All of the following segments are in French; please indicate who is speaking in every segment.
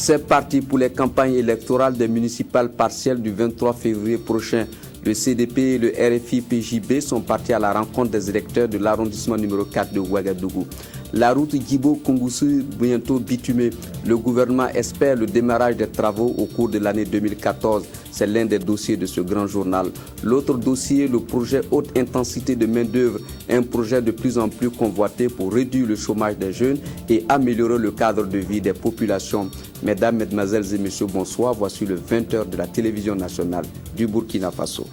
Speaker 1: C'est parti pour les campagnes électorales des municipales partielles du 23 février prochain. Le CDP et le RFI-PJB sont partis à la rencontre des électeurs de l'arrondissement numéro 4 de Ouagadougou. La route Djibo-Koungoussou bientôt bitumée. Le gouvernement espère le démarrage des travaux au cours de l'année 2014. C'est l'un des dossiers de ce grand journal. L'autre dossier, le projet haute intensité de main-d'œuvre, un projet de plus en plus convoité pour réduire le chômage des jeunes et améliorer le cadre de vie des populations. Mesdames, Mesdemoiselles et Messieurs, bonsoir. Voici le 20h de la télévision nationale du Burkina Faso.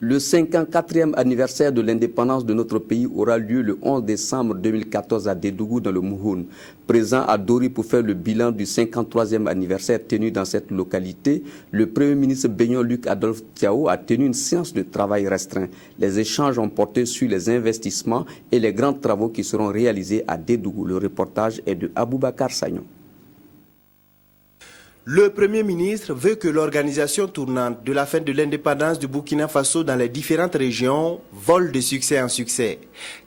Speaker 1: Le 54e anniversaire de l'indépendance de notre pays aura lieu le 11 décembre 2014 à Dédougou dans le Mouhoun. Présent à Dori pour faire le bilan du 53e anniversaire tenu dans cette localité, le Premier ministre Bénion Luc Adolphe Tiao a tenu une séance de travail restreint. Les échanges ont porté sur les investissements et les grands travaux qui seront réalisés à Dédougou. Le reportage est de Aboubakar Sagnon.
Speaker 2: Le Premier ministre veut que l'organisation tournante de la fête de l'indépendance du Burkina Faso dans les différentes régions vole de succès en succès.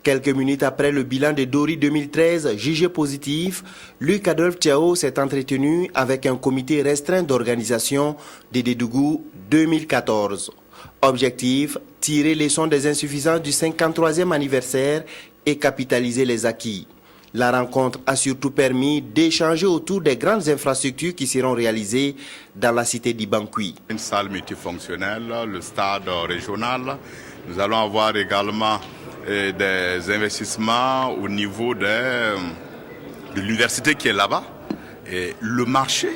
Speaker 2: Quelques minutes après le bilan de Dori 2013 jugé positif, Luc Adolphe Tiao s'est entretenu avec un comité restreint d'organisation de Dédougou 2014. Objectif, tirer les leçons des insuffisances du 53e anniversaire et capitaliser les acquis. La rencontre a surtout permis d'échanger autour des grandes infrastructures qui seront réalisées dans la cité d'Ibankoui.
Speaker 3: Une salle multifonctionnelle, le stade régional. Nous allons avoir également des investissements au niveau de l'université qui est là-bas. Et le marché,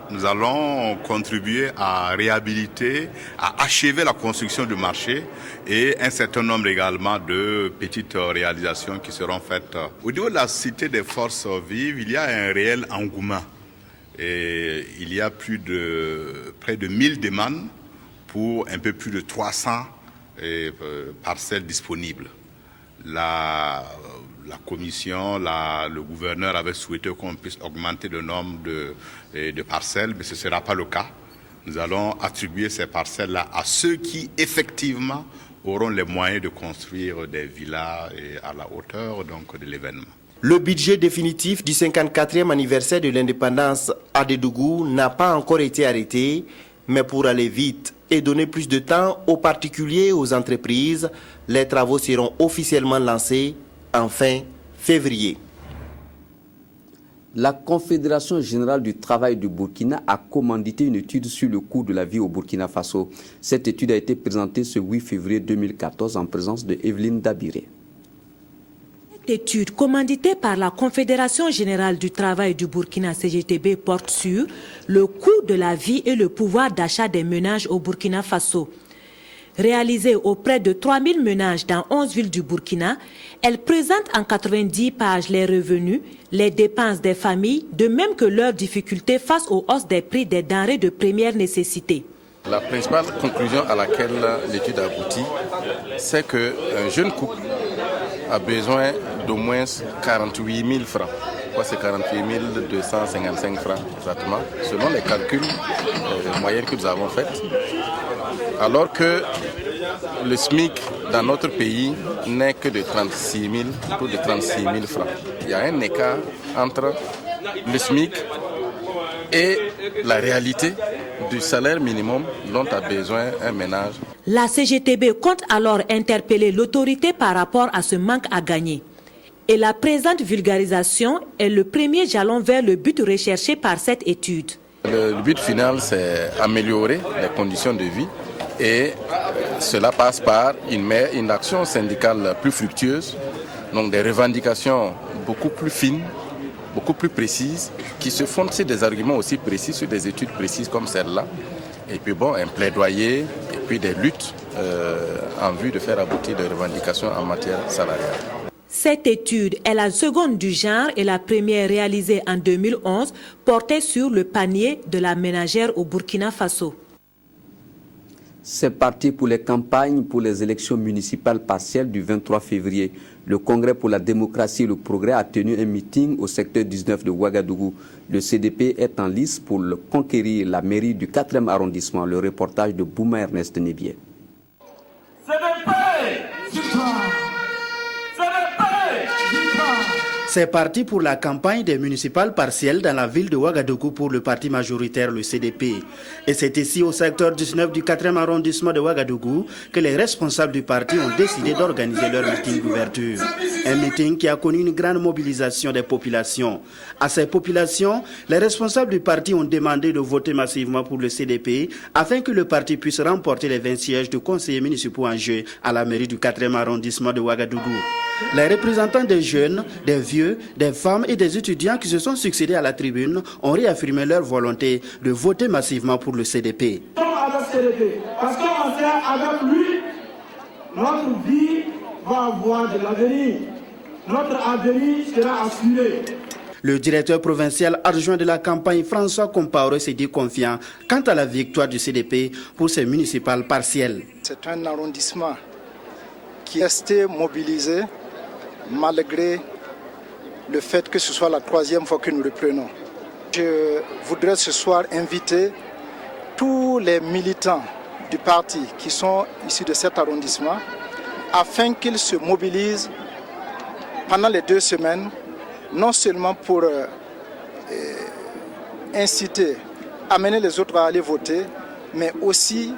Speaker 3: nous allons contribuer à réhabiliter, à achever la construction du marché et un certain nombre également de petites réalisations qui seront faites. Au niveau de la cité des forces vives, il y a un réel engouement. Et il y a près de 1000 demandes pour un peu plus de 300 parcelles disponibles. La commission, le gouverneur avait souhaité qu'on puisse augmenter le nombre de parcelles, mais ce ne sera pas le cas. Nous allons attribuer ces parcelles-là à ceux qui, effectivement, auront les moyens de construire des villas à la hauteur donc, de l'événement.
Speaker 2: Le budget définitif du 54e anniversaire de l'indépendance à Dédougou n'a pas encore été arrêté, mais pour aller vite et donner plus de temps aux particuliers et aux entreprises, les travaux seront officiellement lancés en fin février.
Speaker 1: La Confédération générale du travail du Burkina a commandité une étude sur le coût de la vie au Burkina Faso. Cette étude a été présentée ce 8 février 2014 en présence de Evelyne Dabiré.
Speaker 4: Cette étude commanditée par la Confédération générale du travail du Burkina CGTB porte sur le coût de la vie et le pouvoir d'achat des ménages au Burkina Faso. Réalisée auprès de 3000 ménages dans 11 villes du Burkina, elle présente en 90 pages les revenus, les dépenses des familles, de même que leurs difficultés face aux hausses des prix des denrées de première nécessité.
Speaker 5: La principale conclusion à laquelle l'étude aboutit, c'est qu'un jeune couple a besoin d'au moins 48 000 francs. C'est 48 255 francs exactement, selon les calculs moyens que nous avons faits. Alors que le SMIC dans notre pays n'est que de 36 000 francs. Il y a un écart entre le SMIC et la réalité du salaire minimum dont a besoin un ménage.
Speaker 4: La CGTB compte alors interpeller l'autorité par rapport à ce manque à gagner. Et la présente vulgarisation est le premier jalon vers le but recherché par cette étude.
Speaker 5: Le but final, c'est améliorer les conditions de vie et cela passe par une action syndicale plus fructueuse, donc des revendications beaucoup plus fines, beaucoup plus précises, qui se fondent sur des arguments aussi précis, sur des études précises comme celle-là. Et puis un plaidoyer et puis des luttes en vue de faire aboutir des revendications en matière salariale.
Speaker 4: Cette étude est la seconde du genre et la première réalisée en 2011 portait sur le panier de la ménagère au Burkina Faso.
Speaker 1: C'est parti pour les campagnes pour les élections municipales partielles du 23 février. Le Congrès pour la démocratie et le progrès a tenu un meeting au secteur 19 de Ouagadougou. Le CDP est en lice pour conquérir la mairie du 4e arrondissement. Le reportage de Bouma Ernest Nébier.
Speaker 6: C'est parti pour la campagne des municipales partielles dans la ville de Ouagadougou pour le parti majoritaire, le CDP. Et c'est ici, au secteur 19 du 4e arrondissement de Ouagadougou, que les responsables du parti ont décidé d'organiser leur meeting d'ouverture. Un meeting qui a connu une grande mobilisation des populations. À ces populations, les responsables du parti ont demandé de voter massivement pour le CDP afin que le parti puisse remporter les 20 sièges de conseillers municipaux en jeu à la mairie du 4e arrondissement de Ouagadougou. Les représentants des jeunes, des vieux, des femmes et des étudiants qui se sont succédés à la tribune ont réaffirmé leur volonté de voter massivement pour le CDP.
Speaker 7: Nous sommes avec CDP parce qu'on sait avec lui, notre vie va avoir de l'avenir. Notre avenir sera assuré.
Speaker 6: Le directeur provincial adjoint de la campagne, François Compaoré, s'est dit confiant quant à la victoire du CDP pour ces municipales partielles.
Speaker 8: C'est un arrondissement qui est resté mobilisé malgré le fait que ce soit la 3e fois que nous reprenons. Je voudrais ce soir inviter tous les militants du parti qui sont issus de cet arrondissement afin qu'ils se mobilisent pendant les 2 semaines, non seulement pour inciter, amener les autres à aller voter, mais aussi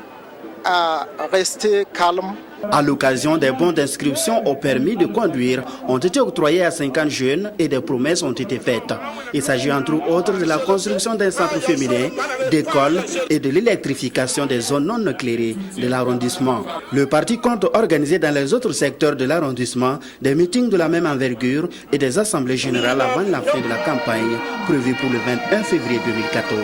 Speaker 8: à rester calme.
Speaker 6: À l'occasion, des bons d'inscription au permis de conduire ont été octroyés à 50 jeunes et des promesses ont été faites. Il s'agit entre autres de la construction d'un centre féminin, d'écoles et de l'électrification des zones non éclairées de l'arrondissement. Le parti compte organiser dans les autres secteurs de l'arrondissement des meetings de la même envergure et des assemblées générales avant la fin de la campagne prévue pour le 21 février 2014.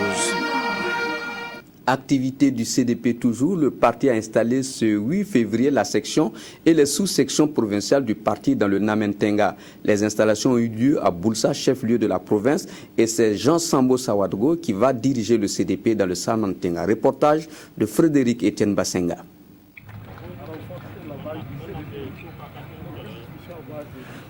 Speaker 1: Activité du CDP toujours, le parti a installé ce 8 février la section et les sous-sections provinciales du parti dans le Namentenga. Les installations ont eu lieu à Boulsa, chef-lieu de la province, et c'est Jean Sambo Sawadgo qui va diriger le CDP dans le Namentenga. Reportage de Frédéric Etienne Bassenga.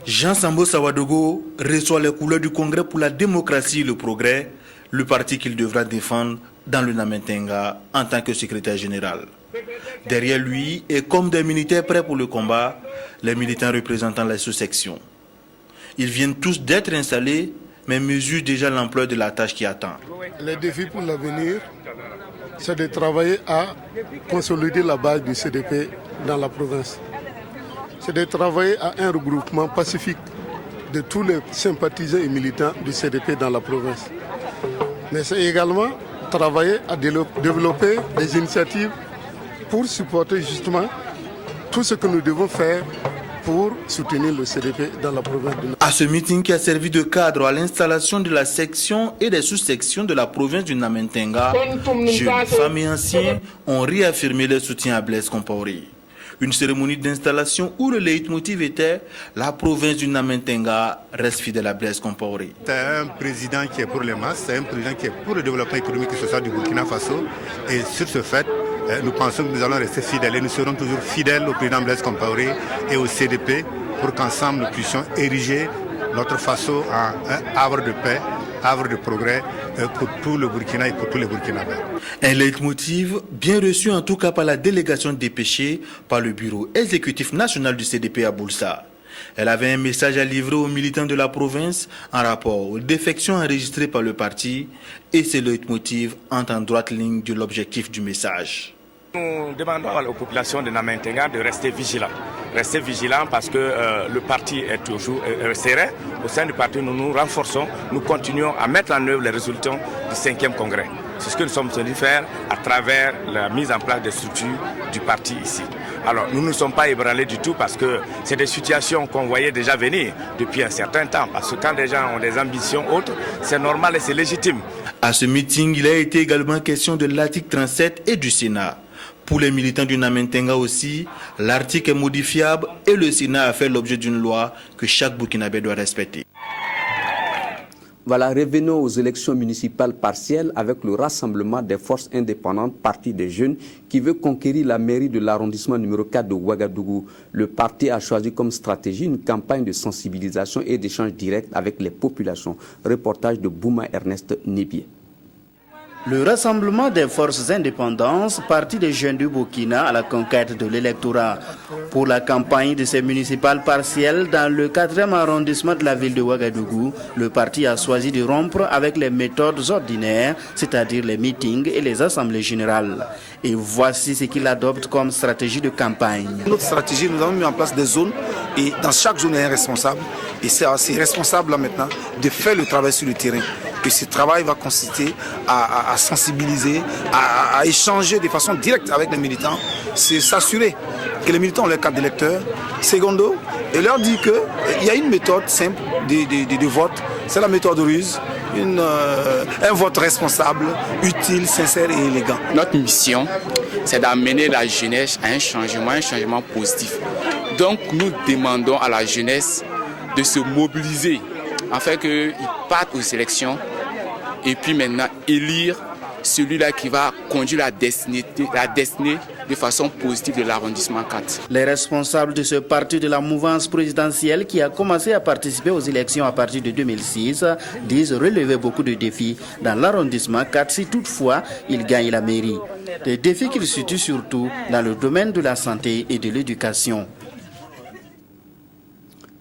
Speaker 9: Jean Sambo Sawadogo reçoit les couleurs du Congrès pour la démocratie et le progrès, le parti qu'il devra défendre dans le Namentenga en tant que secrétaire général. Derrière lui, et comme des militaires prêts pour le combat, les militants représentant les sous-sections. Ils viennent tous d'être installés, mais mesurent déjà l'ampleur de la tâche qui attend.
Speaker 10: Les défis pour l'avenir, c'est de travailler à consolider la base du CDP dans la province. C'est de travailler à un regroupement pacifique de tous les sympathisants et militants du CDP dans la province. Mais c'est également travailler à développer des initiatives pour supporter justement tout ce que nous devons faire pour soutenir le CDP dans la province du Nord.
Speaker 9: À ce meeting qui a servi de cadre à l'installation de la section et des sous-sections de la province du Namentenga, jeunes, femmes et anciens ont réaffirmé leur soutien à Blaise Compaoré. Une cérémonie d'installation où le leitmotiv était « La province du Namentenga reste fidèle à Blaise Compaoré ».
Speaker 11: C'est un président qui est pour les masses, c'est un président qui est pour le développement économique et social du Burkina Faso. Et sur ce fait, nous pensons que nous allons rester fidèles et nous serons toujours fidèles au président Blaise Compaoré et au CDP pour qu'ensemble nous puissions ériger notre Faso en un havre de paix, havre de progrès pour tout le Burkina et pour tous les Burkinabés.
Speaker 9: Un leitmotiv bien reçu en tout cas par la délégation dépêchée par le bureau exécutif national du CDP à Boulsa. Elle avait un message à livrer aux militants de la province en rapport aux défections enregistrées par le parti et ces leitmotivs entrent en droite ligne de l'objectif du message.
Speaker 12: Nous demandons aux populations de Namentenga de rester vigilants. Rester vigilants parce que le parti est toujours serein. Au sein du parti, nous nous renforçons, nous continuons à mettre en œuvre les résultats du 5e congrès. C'est ce que nous sommes venus faire à travers la mise en place des structures du parti ici. Alors, nous ne sommes pas ébranlés du tout parce que c'est des situations qu'on voyait déjà venir depuis un certain temps. Parce que quand des gens ont des ambitions autres, c'est normal et c'est légitime.
Speaker 9: À ce meeting, il a été également question de l'article 37 et du Sénat. Pour les militants du Namentenga aussi, l'article est modifiable et le Sénat a fait l'objet d'une loi que chaque Burkinabé doit respecter.
Speaker 1: Voilà, revenons aux élections municipales partielles avec le rassemblement des forces indépendantes, parti des jeunes, qui veut conquérir la mairie de l'arrondissement numéro 4 de Ouagadougou. Le parti a choisi comme stratégie une campagne de sensibilisation et d'échange direct avec les populations. Reportage de Bouma Ernest Nébier.
Speaker 6: Le Rassemblement des forces indépendantes, parti des jeunes du Burkina à la conquête de l'électorat. Pour la campagne de ces municipales partielles dans le 4e arrondissement de la ville de Ouagadougou, le parti a choisi de rompre avec les méthodes ordinaires, c'est-à-dire les meetings et les assemblées générales. Et voici ce qu'il adopte comme stratégie de campagne.
Speaker 13: Notre stratégie, nous avons mis en place des zones et dans chaque zone il y a un responsable. Et c'est à ces responsables-là maintenant de faire le travail sur le terrain. Que ce travail va consister à sensibiliser, à échanger de façon directe avec les militants, c'est s'assurer que les militants ont leur carte d'électeur, secondo, et leur dire qu'il y a une méthode simple de vote, c'est la méthode ruse, un vote responsable, utile, sincère et élégant.
Speaker 14: Notre mission, c'est d'amener la jeunesse à un changement positif. Donc nous demandons à la jeunesse de se mobiliser afin qu'ils partent aux élections et puis maintenant élire celui-là qui va conduire la destinée de façon positive de l'arrondissement 4.
Speaker 6: Les responsables de ce parti de la mouvance présidentielle qui a commencé à participer aux élections à partir de 2006 disent relever beaucoup de défis dans l'arrondissement 4 si toutefois ils gagnent la mairie. Des défis qu'ils situent surtout dans le domaine de la santé et de l'éducation.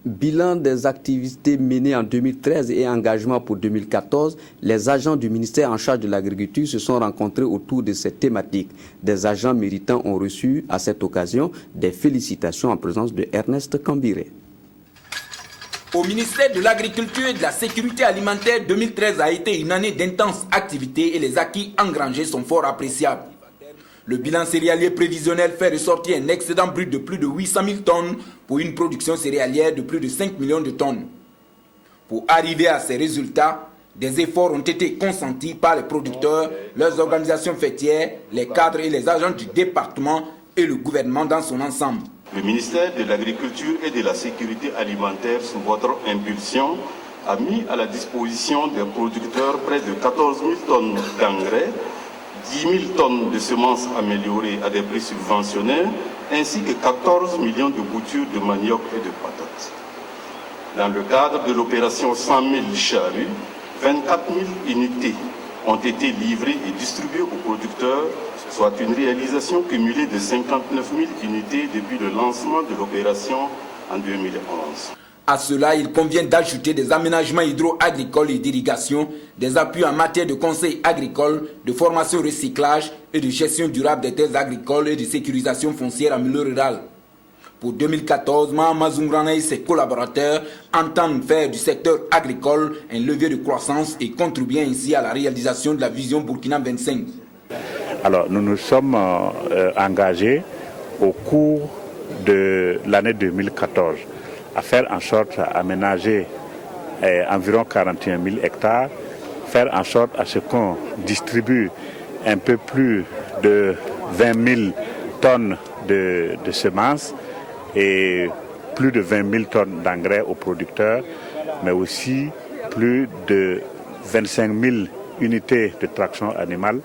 Speaker 1: Bilan des activités menées en 2013 et engagement pour 2014, les agents du ministère en charge de l'agriculture se sont rencontrés autour de cette thématique. Des agents méritants ont reçu à cette occasion des félicitations en présence de Ernest Kambiré.
Speaker 15: Au ministère de l'Agriculture et de la Sécurité alimentaire, 2013 a été une année d'intenses activités et les acquis engrangés sont fort appréciables. Le bilan céréalier prévisionnel fait ressortir un excédent brut de plus de 800 000 tonnes pour une production céréalière de plus de 5 millions de tonnes. Pour arriver à ces résultats, des efforts ont été consentis par les producteurs, leurs organisations fêtières, les cadres et les agents du département et le gouvernement dans son ensemble.
Speaker 16: Le ministère de l'Agriculture et de la Sécurité alimentaire, sous votre impulsion, a mis à la disposition des producteurs près de 14 000 tonnes d'engrais, 10 000 tonnes de semences améliorées à des prix subventionnés, ainsi que 14 millions de boutures de manioc et de patates. Dans le cadre de l'opération 100 000 charrues, 24 000 unités ont été livrées et distribuées aux producteurs, soit une réalisation cumulée de 59 000 unités depuis le lancement de l'opération en 2011.
Speaker 15: À cela, il convient d'ajouter des aménagements hydro-agricoles et d'irrigation, des appuis en matière de conseil agricole, de formation recyclage et de gestion durable des terres agricoles et de sécurisation foncière en milieu rural. Pour 2014, Mahama Zungrana et ses collaborateurs entendent faire du secteur agricole un levier de croissance et contribuer ainsi à la réalisation de la vision Burkina 25.
Speaker 17: Alors, nous nous sommes engagés au cours de l'année 2014 à faire en sorte d'aménager environ 41 000 hectares, faire en sorte à ce qu'on distribue un peu plus de 20 000 tonnes de semences et plus de 20 000 tonnes d'engrais aux producteurs, mais aussi plus de 25 000 unités de traction animale,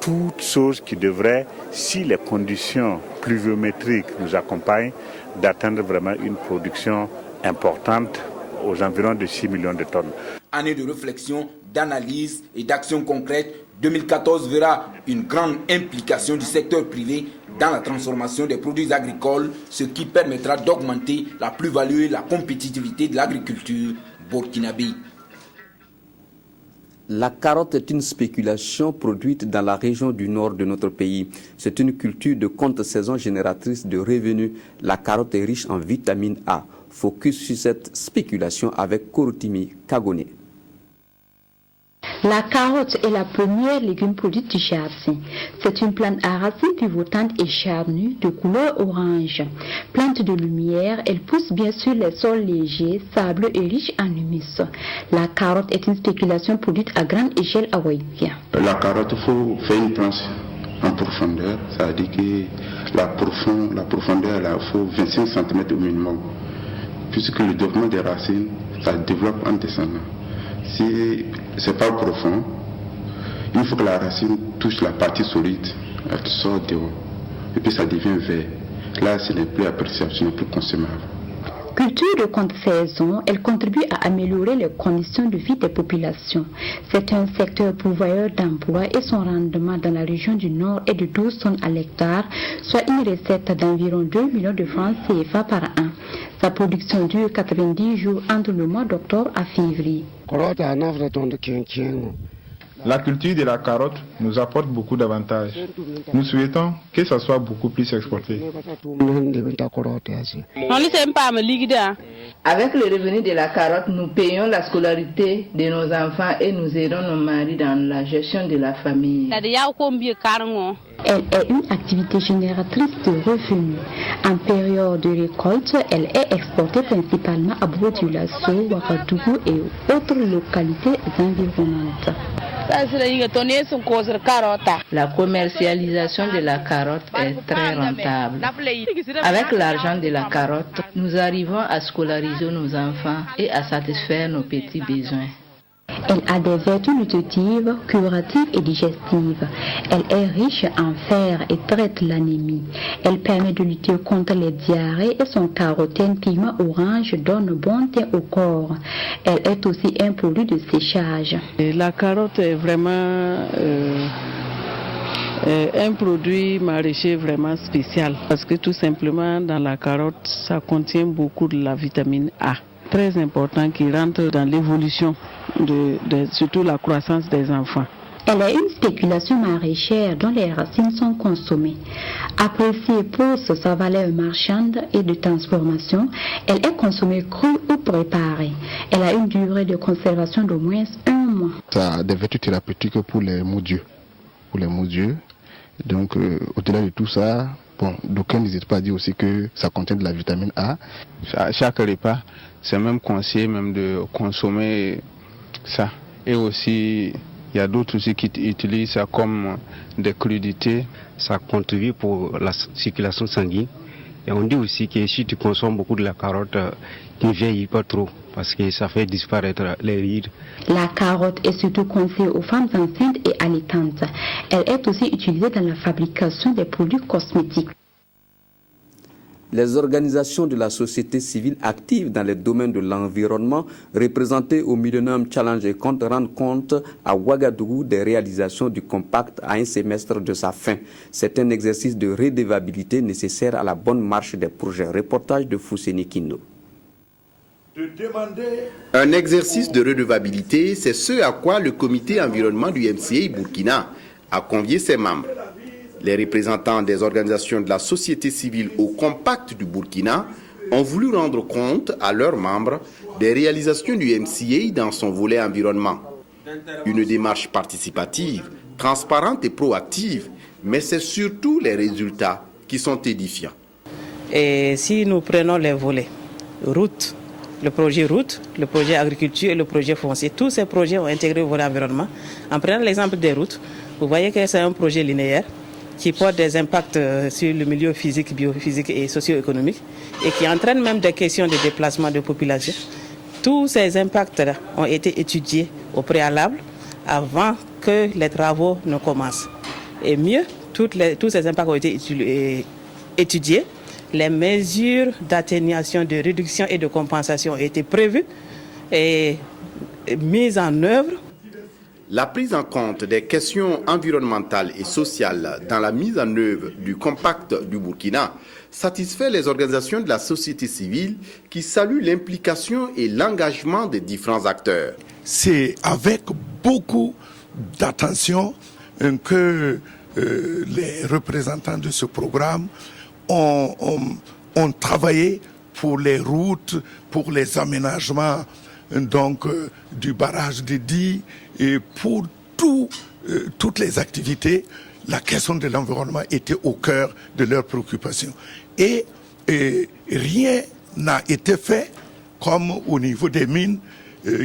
Speaker 17: toutes choses qui devraient, si les conditions pluviométriques nous accompagnent, d'atteindre vraiment une production importante aux environs de 6 millions de tonnes.
Speaker 15: Année de réflexion, d'analyse et d'action concrète, 2014 verra une grande implication du secteur privé dans la transformation des produits agricoles, ce qui permettra d'augmenter la plus-value et la compétitivité de l'agriculture burkinabé.
Speaker 1: La carotte est une spéculation produite dans la région du nord de notre pays. C'est une culture de contre-saison génératrice de revenus. La carotte est riche en vitamine A. Focus sur cette spéculation avec Korotimi Kagone.
Speaker 18: La carotte est la première légume produite du jardin. C'est une plante à racines pivotantes et charnues de couleur orange. Plante de lumière, elle pousse bien sur les sols légers, sableux et riches en humus. La carotte est une spéculation produite à grande échelle à Waïkia.
Speaker 19: La carotte, il faut faire une planche en profondeur, ça veut dire que la profondeur, il faut 25 cm au minimum. Puisque le développement des racines, ça développe en descendant. Si ce n'est pas profond, il faut que la racine touche la partie solide, elle sort dehors, et puis ça devient vert. Là, ce n'est plus appréciable, ce n'est plus consommable.
Speaker 18: culture de contre-saison, elle contribue à améliorer les conditions de vie des populations. C'est un secteur pourvoyeur d'emplois et son rendement dans la région du Nord est de 12 tonnes à l'hectare, soit une recette d'environ 2 millions de francs CFA par an. Sa production dure 90 jours entre le mois d'octobre à février.
Speaker 20: La culture de la carotte nous apporte beaucoup d'avantages. Nous souhaitons que ça soit beaucoup plus exporté.
Speaker 21: Avec le revenu de la carotte, nous payons la scolarité de nos enfants et nous aidons nos maris dans la gestion de la famille.
Speaker 18: Elle est une activité génératrice de revenus. En période de récolte, elle est exportée principalement à Brodulasso, Ouagadougou et autres localités environnantes.
Speaker 21: La commercialisation de la carotte est très rentable. Avec l'argent de la carotte, nous arrivons à scolariser nos enfants et à satisfaire nos petits besoins.
Speaker 18: Elle a des vertus nutritives, curatives et digestives. Elle est riche en fer et traite l'anémie. Elle permet de lutter contre les diarrhées et son carotène pigment orange donne bon teint au corps. Elle est aussi un produit de séchage.
Speaker 22: La carotte est vraiment un produit maraîcher vraiment spécial parce que tout simplement dans la carotte, ça contient beaucoup de la vitamine A. Très important qui rentre dans l'évolution, surtout la croissance des enfants.
Speaker 18: Elle est une spéculation maraîchère dont les racines sont consommées. Appréciée pour sa valeur marchande et de transformation, elle est consommée crue ou préparée. Elle a une durée de conservation d'au moins 1 mois.
Speaker 23: Ça a des vertus thérapeutiques pour les maux d'yeux. Donc, au-delà de tout ça, d'aucuns n'hésitent pas à dire aussi que ça contient de la vitamine A.
Speaker 20: À chaque repas, c'est même conseillé même de consommer ça. Et aussi, il y a d'autres aussi qui utilisent ça comme des crudités.
Speaker 24: Ça contribue pour la circulation sanguine. Et on dit aussi que si tu consommes beaucoup de la carotte, tu ne vieillis pas trop parce que ça fait disparaître les rides.
Speaker 18: La carotte est surtout conseillée aux femmes enceintes et allaitantes. Elle est aussi utilisée dans la fabrication des produits cosmétiques.
Speaker 1: Les organisations de la société civile actives dans les domaines de l'environnement représentées au Millennium Challenge et comptent rendre compte à Ouagadougou des réalisations du compact à un semestre de sa fin. C'est un exercice de redevabilité nécessaire à la bonne marche des projets. Reportage de Fousseni Kindo.
Speaker 25: Un exercice de redevabilité, c'est ce à quoi le comité environnement du MCA Burkina a convié ses membres. Les représentants des organisations de la société civile au compact du Burkina ont voulu rendre compte à leurs membres des réalisations du MCA dans son volet environnement. Une démarche participative, transparente et proactive, mais c'est surtout les résultats qui sont édifiants.
Speaker 22: Et si nous prenons les volets, route, le projet route, le projet agriculture et le projet foncier, tous ces projets ont intégré au volet environnement. En prenant l'exemple des routes, vous voyez que c'est un projet linéaire qui porte des impacts sur le milieu physique, biophysique et socio-économique et qui entraîne même des questions de déplacement de population. Tous ces impacts-là ont été étudiés au préalable avant que les travaux ne commencent. Et mieux, tous ces impacts ont été étudiés. Les mesures d'atténuation, de réduction et de compensation ont été prévues et mises en œuvre.
Speaker 25: La prise en compte des questions environnementales et sociales dans la mise en œuvre du compact du Burkina satisfait les organisations de la société civile qui saluent l'implication et l'engagement des différents acteurs.
Speaker 26: C'est avec beaucoup d'attention que les représentants de ce programme ont travaillé pour les routes, pour les aménagements du barrage de Die et pour toutes les activités. La question de l'environnement était au cœur de leurs préoccupations. Et rien n'a été fait comme au niveau des mines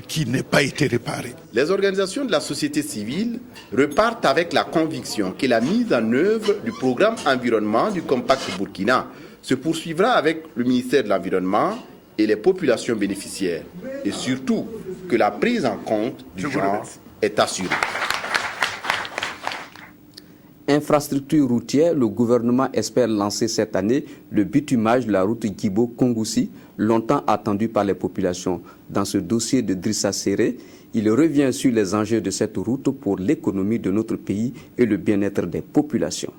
Speaker 26: qui n'ait pas été réparé.
Speaker 25: Les organisations de la société civile repartent avec la conviction que la mise en œuvre du programme environnement du Compact Burkina se poursuivra avec le ministère de l'Environnement et les populations bénéficiaires. Et surtout, que la prise en compte du genre est assurée.
Speaker 1: Infrastructure routière, le gouvernement espère lancer cette année le bitumage de la route Djibo-Kongoussi, longtemps attendu par les populations. Dans ce dossier de Drissa Serré, il revient sur les enjeux de cette route pour l'économie de notre pays et le bien-être des populations.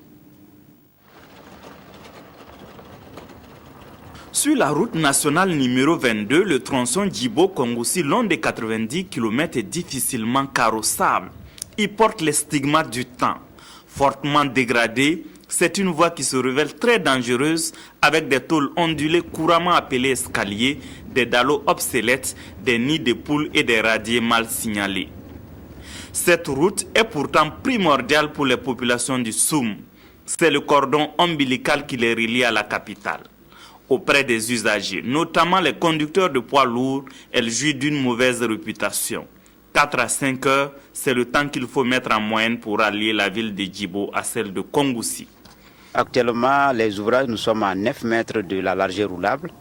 Speaker 2: Sur la route nationale numéro 22, le tronçon Djibo-Kongoussi, long de 90 km, est difficilement carrossable. Il porte les stigmates du temps. Fortement dégradée, c'est une voie qui se révèle très dangereuse avec des tôles ondulées couramment appelées escaliers, des dallos obsolètes, des nids de poules et des radiers mal signalés. Cette route est pourtant primordiale pour les populations du Soum. C'est le cordon ombilical qui les relie à la capitale. Auprès des usagers, notamment les conducteurs de poids lourds, elle jouit d'une mauvaise réputation. 4 à 5 heures, c'est le temps qu'il faut mettre en moyenne pour allier la ville de Djibo à celle de Kongoussi.
Speaker 3: Actuellement, les ouvrages, nous sommes à 9 mètres de la largeur roulable.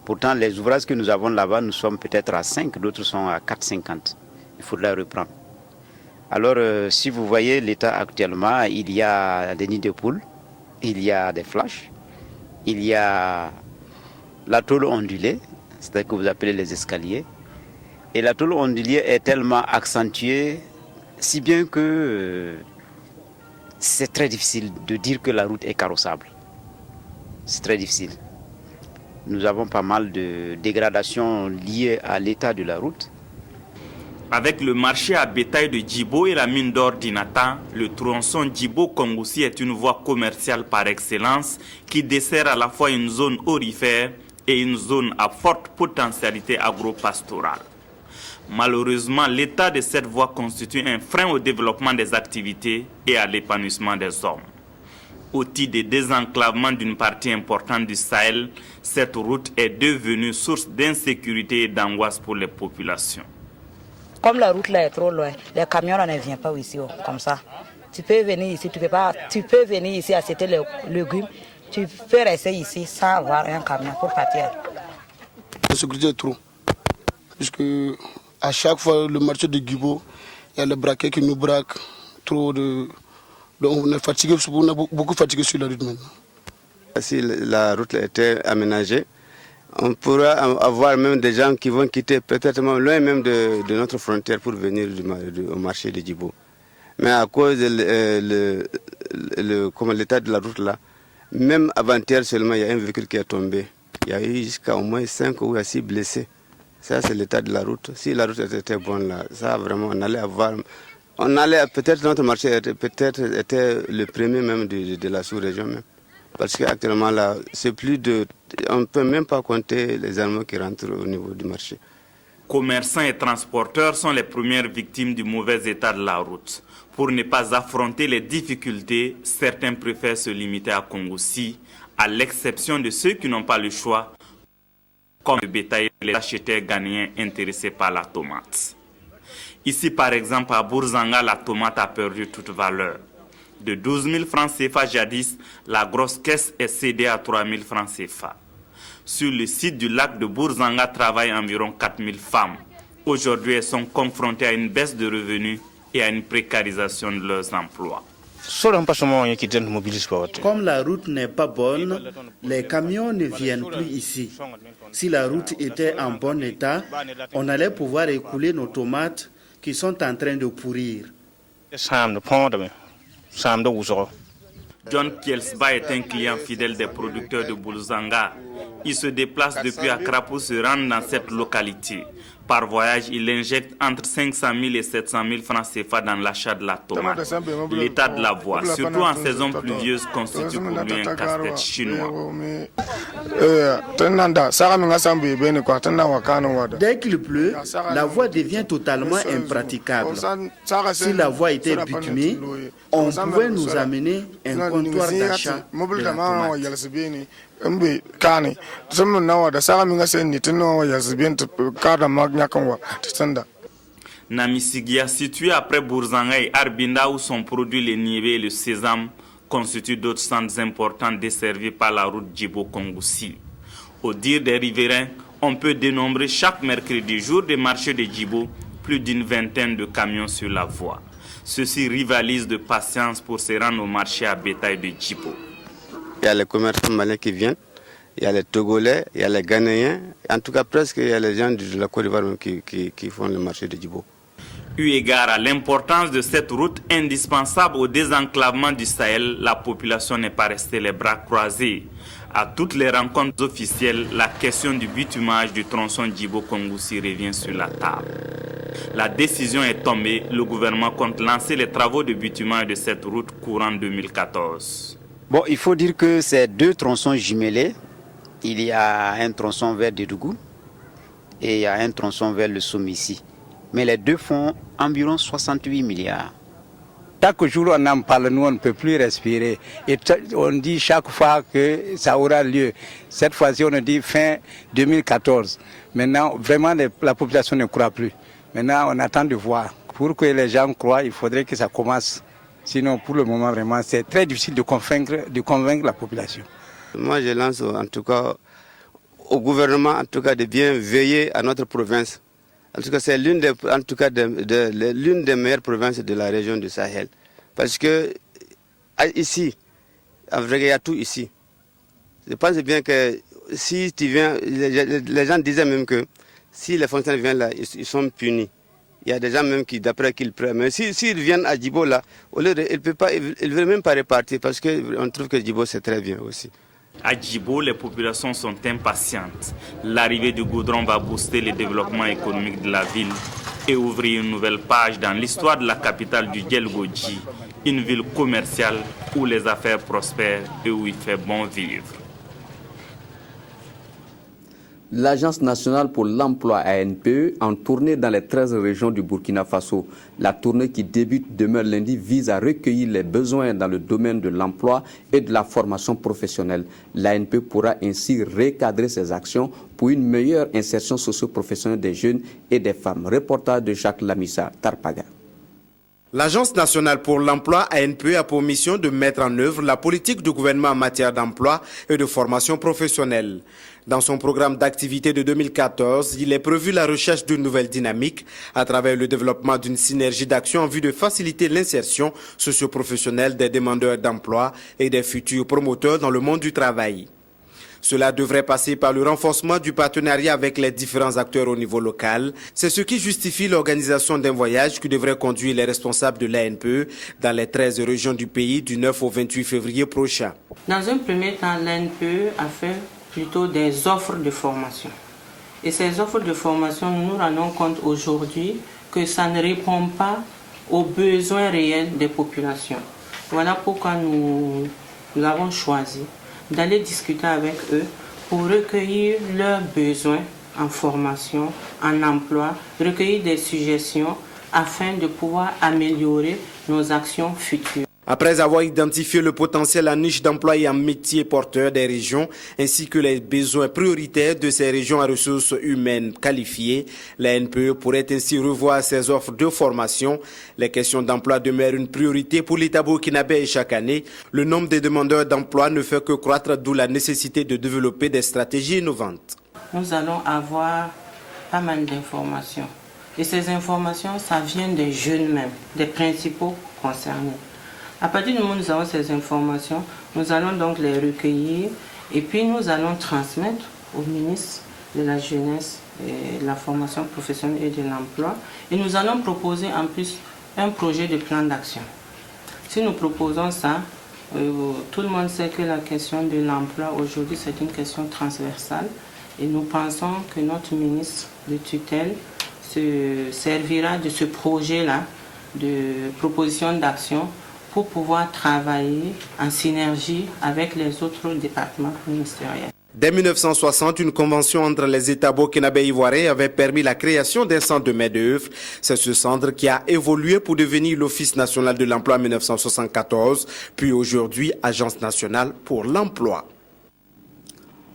Speaker 3: Pourtant, les ouvrages que nous avons là-bas, nous sommes peut-être à 5, d'autres sont à 4,50. Il faudra reprendre. Alors, si vous voyez l'état actuellement, il y a des nids de poules, il y a des flashs, il y a la tôle ondulée, c'est-à-dire que vous appelez les escaliers. Et la tôle ondulée est tellement accentuée, si bien que c'est très difficile de dire que la route est carrossable. C'est très difficile. Nous avons pas mal de dégradations liées à l'état de la route.
Speaker 2: Avec le marché à bétail de Djibo et la mine d'or d'Inata, le tronçon Djibo-Kongoussi est une voie commerciale par excellence qui dessert à la fois une zone aurifère et une zone à forte potentialité agro-pastorale. Malheureusement, l'état de cette voie constitue un frein au développement des activités et à l'épanouissement des hommes. Outil de désenclavement d'une partie importante du Sahel, cette route est devenue source d'insécurité et d'angoisse pour les populations.
Speaker 4: Comme la route là est trop loin, les camions ne viennent pas ici comme ça. Tu peux venir ici, tu peux venir ici acheter les légumes, tu peux rester ici sans avoir un camion pour partir.
Speaker 5: La sécurité est trop, puisque à chaque fois le marché de Djibo, il y a les braquets qui nous braquent, trop de... Donc on est fatigué, on est beaucoup fatigué sur la route maintenant.
Speaker 7: Si la route était aménagée, on pourra avoir même des gens qui vont quitter peut-être même loin même de notre frontière pour venir au marché de Djibo. Mais à cause de l'état de la route là, même avant-hier seulement, il y a un véhicule qui est tombé. Il y a eu jusqu'à au moins 5 ou 6 blessés. Ça, c'est l'état de la route. Si la route était bonne là, ça vraiment, on allait peut-être notre marché était le premier même de la sous-région même. Parce qu'actuellement là, c'est on ne peut même pas compter les animaux qui rentrent au niveau du marché.
Speaker 2: Commerçants et transporteurs sont les premières victimes du mauvais état de la route. Pour ne pas affronter les difficultés, certains préfèrent se limiter à Kongoussi, à l'exception de ceux qui n'ont pas le choix, comme le bétail et les acheteurs ghanéens intéressés par la tomate. Ici, par exemple, à Bourzanga, la tomate a perdu toute valeur. De 12 000 francs CFA jadis, la grosse caisse est cédée à 3 000 francs CFA. Sur le site du lac de Bourzanga travaillent environ 4 000 femmes. Aujourd'hui, elles sont confrontées à une baisse de revenus et à une précarisation de leurs emplois.
Speaker 6: Comme la route n'est pas bonne, les camions ne viennent plus ici. Si la route était en bon état, on allait pouvoir écouler nos tomates qui sont en train de pourrir.
Speaker 2: John Kielsba est un client fidèle des producteurs de Bourzanga. Il se déplace depuis Accra pour se rendre dans cette localité. Par voyage, il injecte entre 500 000 et 700 000 francs CFA dans l'achat de la tomate. L'état de la voie, surtout en saison pluvieuse, constitue pour lui un casse-tête chinois.
Speaker 6: Dès qu'il pleut, la voie devient totalement impraticable. Si la voie était bitumée, on pouvait nous amener un comptoir d'achat de la tomate.
Speaker 2: Namisigia, situé après Bourzanga et Arbinda où sont produits les niébés et le sésame, constituent d'autres centres importants desservis par la route Djibo-Kongoussi. Au dire des riverains, on peut dénombrer chaque mercredi jour des marchés de Djibo plus d'une vingtaine de camions sur la voie. Ceux-ci rivalisent de patience pour se rendre au marché à bétail de Djibo.
Speaker 7: Il y a les commerçants maliens qui viennent, il y a les Togolais, il y a les Ghanéens, en tout cas presque il y a les gens de la Côte d'Ivoire qui font le marché de Djibo.
Speaker 2: Eu égard à l'importance de cette route indispensable au désenclavement du Sahel, la population n'est pas restée les bras croisés. À toutes les rencontres officielles, la question du bitumage du tronçon Djibo-Kongoussi revient sur la table. La décision est tombée, le gouvernement compte lancer les travaux de bitumage de cette route courant 2014.
Speaker 3: Bon, il faut dire que ces deux tronçons jumelés, il y a un tronçon vers Dédougou et il y a un tronçon vers le Somissi. Mais les deux font environ 68 milliards.
Speaker 8: Chaque jour on en parle, nous on ne peut plus respirer. Et on dit chaque fois que ça aura lieu. Cette fois-ci on a dit fin 2014. Maintenant vraiment la population ne croit plus. Maintenant on attend de voir. Pour que les gens croient, il faudrait que ça commence. Sinon pour le moment vraiment c'est très difficile de convaincre la population.
Speaker 7: Moi je lance en tout cas au gouvernement en tout cas de bien veiller à notre province. En tout cas, c'est l'une des meilleures provinces de la région du Sahel. Parce que ici, en vrai, il y a tout ici. Je pense bien que si tu viens, les gens disaient même que si les fonctionnaires viennent là, ils sont punis. Il y a des gens même qui, d'après qu'ils prennent. Mais s'ils viennent à Djibo là, au lieu de, ils ne veulent même pas repartir parce qu'on trouve que Djibo c'est très bien aussi.
Speaker 2: À Djibo, les populations sont impatientes. L'arrivée du goudron va booster le développement économique de la ville et ouvrir une nouvelle page dans l'histoire de la capitale du Djelgodji, une ville commerciale où les affaires prospèrent et où il fait bon vivre.
Speaker 1: L'Agence nationale pour l'emploi ANPE en tournée dans les 13 régions du Burkina Faso. La tournée qui débute demain lundi vise à recueillir les besoins dans le domaine de l'emploi et de la formation professionnelle. L'ANPE pourra ainsi recadrer ses actions pour une meilleure insertion socio-professionnelle des jeunes et des femmes. Reportage de Jacques Lamissa, Tarpaga.
Speaker 9: L'Agence nationale pour l'emploi ANPE a pour mission de mettre en œuvre la politique du gouvernement en matière d'emploi et de formation professionnelle. Dans son programme d'activité de 2014, il est prévu la recherche d'une nouvelle dynamique à travers le développement d'une synergie d'action en vue de faciliter l'insertion socio-professionnelle des demandeurs d'emploi et des futurs promoteurs dans le monde du travail. Cela devrait passer par le renforcement du partenariat avec les différents acteurs au niveau local. C'est ce qui justifie l'organisation d'un voyage qui devrait conduire les responsables de l'ANPE dans les 13 régions du pays du 9 au 28 février prochain.
Speaker 22: Dans un premier temps, l'ANPE a fait plutôt des offres de formation. Et ces offres de formation, nous nous rendons compte aujourd'hui que ça ne répond pas aux besoins réels des populations. Voilà pourquoi nous avons choisi d'aller discuter avec eux pour recueillir leurs besoins en formation, en emploi, recueillir des suggestions afin de pouvoir améliorer nos actions futures.
Speaker 9: Après avoir identifié le potentiel en niche d'emploi et en métiers porteurs des régions, ainsi que les besoins prioritaires de ces régions à ressources humaines qualifiées, la NPE pourrait ainsi revoir ses offres de formation. Les questions d'emploi demeurent une priorité pour l'État burkinabé et chaque année, le nombre de demandeurs d'emploi ne fait que croître, d'où la nécessité de développer des stratégies innovantes.
Speaker 22: Nous allons avoir pas mal d'informations. Et ces informations, ça vient des jeunes même, des principaux concernés. À partir du moment où nous avons ces informations, nous allons donc les recueillir et puis nous allons transmettre au ministre de la Jeunesse et de la formation professionnelle et de l'emploi. Et nous allons proposer en plus un projet de plan d'action. Si nous proposons ça, tout le monde sait que la question de l'emploi aujourd'hui c'est une question transversale et nous pensons que notre ministre de tutelle se servira de ce projet-là de proposition d'action pour pouvoir travailler en synergie avec les autres départements ministériels.
Speaker 9: Dès 1960, une convention entre les États burkinabé et ivoiriens avait permis la création d'un centre de main-d'œuvre. C'est ce centre qui a évolué pour devenir l'Office national de l'emploi en 1974, puis aujourd'hui Agence nationale pour l'emploi.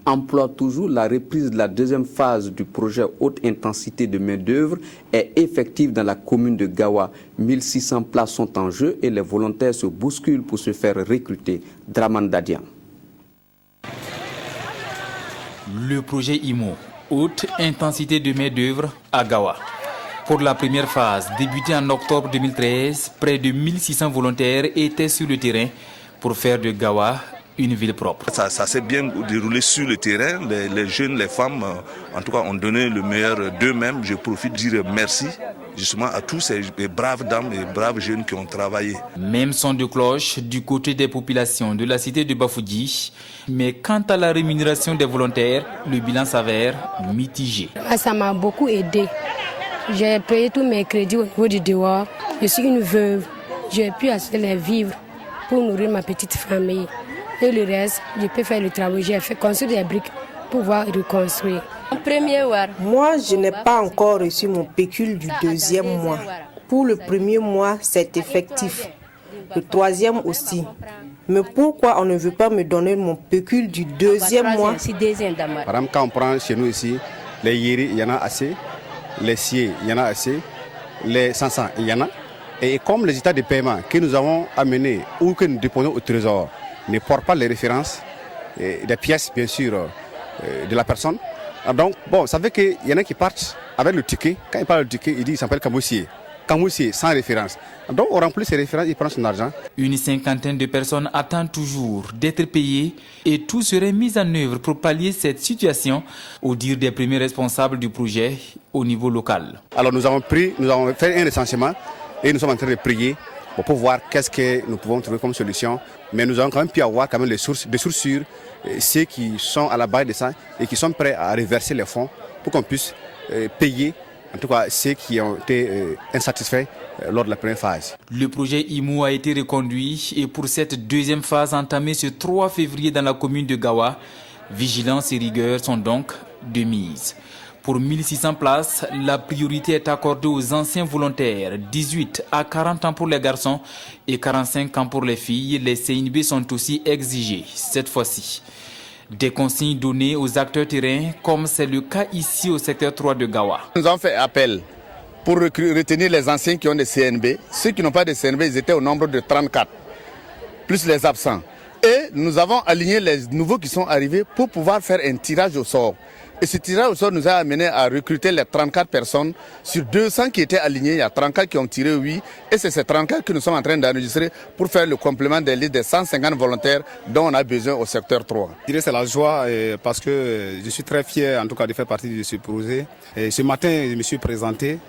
Speaker 1: Emploi toujours, la reprise de la deuxième phase du projet haute intensité de main-d'œuvre est effective dans la commune de Gawa. 1600 places sont en jeu et les volontaires se bousculent pour se faire recruter. Draman Dadian.
Speaker 10: Le projet IMO, haute intensité de main-d'œuvre à Gawa. Pour la première phase, débutée en octobre 2013, près de 1600 volontaires étaient sur le terrain pour faire de Gawa une ville propre.
Speaker 11: Ça s'est bien déroulé sur le terrain. Les jeunes, les femmes, en tout cas, ont donné le meilleur d'eux-mêmes. Je profite de dire merci justement à tous ces braves dames et braves jeunes qui ont travaillé.
Speaker 10: Même son de cloche du côté des populations de la cité de Bafoudy. Mais quant à la rémunération des volontaires, le bilan s'avère mitigé.
Speaker 12: Ça m'a beaucoup aidé. J'ai payé tous mes crédits au niveau du dehors. Je suis une veuve. J'ai pu acheter les vivres pour nourrir ma petite famille. Et le reste, je peux faire le travail. J'ai fait construire des briques pour pouvoir reconstruire.
Speaker 13: Moi, je n'ai pas encore reçu mon pécule du deuxième mois. Pour le premier mois, c'est effectif. Le troisième aussi. Mais pourquoi on ne veut pas me donner mon pécule du deuxième mois?
Speaker 14: Par exemple, quand on prend chez nous ici, les yéris, il y en a assez. Les siers, il y en a assez. Les 500, il y en a. Et comme les états de paiement que nous avons amenés ou que nous déposons au trésor ne portent pas les références des pièces, bien sûr, de la personne. Donc, bon, ça veut qu'il y en a qui partent avec le ticket. Quand ils parlent du ticket, ils disent qu'il s'appelle Camoussier. Camoussier, sans référence. Donc, on remplit ses références, il prend son argent.
Speaker 10: Une cinquantaine de personnes attendent toujours d'être payées et tout serait mis en œuvre pour pallier cette situation, au dire des premiers responsables du projet au niveau local.
Speaker 14: Alors, nous avons fait un recensement et nous sommes en train de prier pour voir qu'est-ce que nous pouvons trouver comme solution. Mais nous avons quand même pu avoir quand même des sources sûres, ceux qui sont à la base de ça et qui sont prêts à reverser les fonds pour qu'on puisse payer, en tout cas ceux qui ont été insatisfaits lors de la première phase.
Speaker 10: Le projet IMO a été reconduit et pour cette deuxième phase entamée ce 3 février dans la commune de Gawa, vigilance et rigueur sont donc de mise. Pour 1600 places, la priorité est accordée aux anciens volontaires, 18 à 40 ans pour les garçons et 45 ans pour les filles. Les CNB sont aussi exigés cette fois-ci. Des consignes données aux acteurs terrains, comme c'est le cas ici au secteur 3 de Gawa.
Speaker 14: Nous avons fait appel pour retenir les anciens qui ont des CNB. Ceux qui n'ont pas de CNB, ils étaient au nombre de 34, plus les absents. Et nous avons aligné les nouveaux qui sont arrivés pour pouvoir faire un tirage au sort. Et ce tirage au sort nous a amené à recruter les 34 personnes. Sur 200 qui étaient alignés, il y a 34 qui ont tiré 8. Et c'est ces 34 que nous sommes en train d'enregistrer pour faire le complément des listes des 150 volontaires dont on a besoin au secteur 3.
Speaker 16: Je dirais c'est la joie parce que je suis très fier en tout cas de faire partie de ce projet. Et ce matin, je me suis présenté.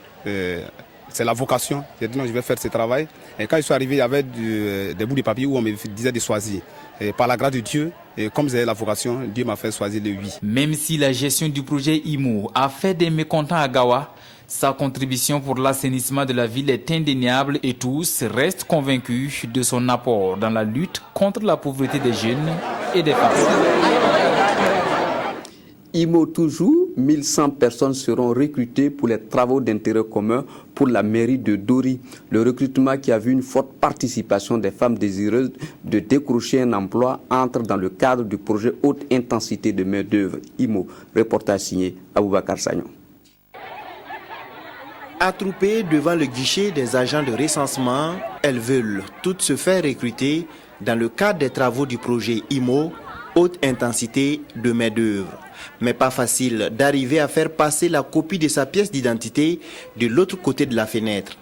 Speaker 16: C'est la vocation. J'ai dit non, je vais faire ce travail. Et quand je suis arrivé, il y avait des bouts de papier où on me disait de choisir. Et par la grâce de Dieu, et comme j'ai la vocation, Dieu m'a fait choisir le 8.
Speaker 10: Même si la gestion du projet IMO a fait des mécontents à Gawa, sa contribution pour l'assainissement de la ville est indéniable et tous restent convaincus de son apport dans la lutte contre la pauvreté des jeunes et des femmes.
Speaker 1: IMO toujours, 1100 personnes seront recrutées pour les travaux d'intérêt commun pour la mairie de Dori. Le recrutement qui a vu une forte participation des femmes désireuses de décrocher un emploi entre dans le cadre du projet haute intensité de main-d'œuvre IMO. Reportage signé Aboubakar Sagnon.
Speaker 27: Attroupées devant le guichet des agents de recensement, elles veulent toutes se faire recruter dans le cadre des travaux du projet IMO haute intensité de main-d'œuvre. Mais pas facile d'arriver à faire passer la copie de sa pièce d'identité de l'autre côté de la fenêtre.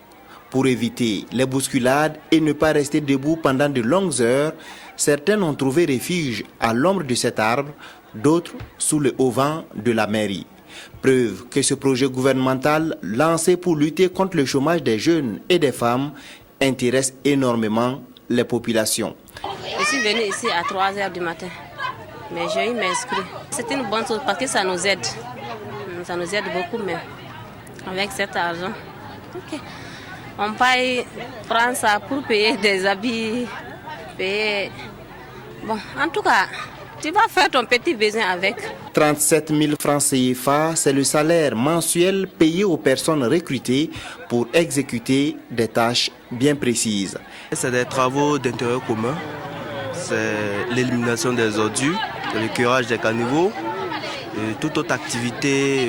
Speaker 27: Pour éviter les bousculades et ne pas rester debout pendant de longues heures, certains ont trouvé refuge à l'ombre de cet arbre, d'autres sous le auvent de la mairie. Preuve que ce projet gouvernemental lancé pour lutter contre le chômage des jeunes et des femmes intéresse énormément les populations.
Speaker 28: Je suis venue ici à 3 h du matin. Mais j'ai eu m'inscrire. C'est une bonne chose parce que ça nous aide. Ça nous aide beaucoup même. Avec cet argent. Okay. On paye, prend ça pour payer des habits, payer... Bon, en tout cas, tu vas faire ton petit besoin avec.
Speaker 27: 37 000 francs CFA, c'est le salaire mensuel payé aux personnes recrutées pour exécuter des tâches bien précises.
Speaker 29: C'est des travaux d'intérêt commun. C'est l'élimination des ordures, le curage des caniveaux, et toute autre activité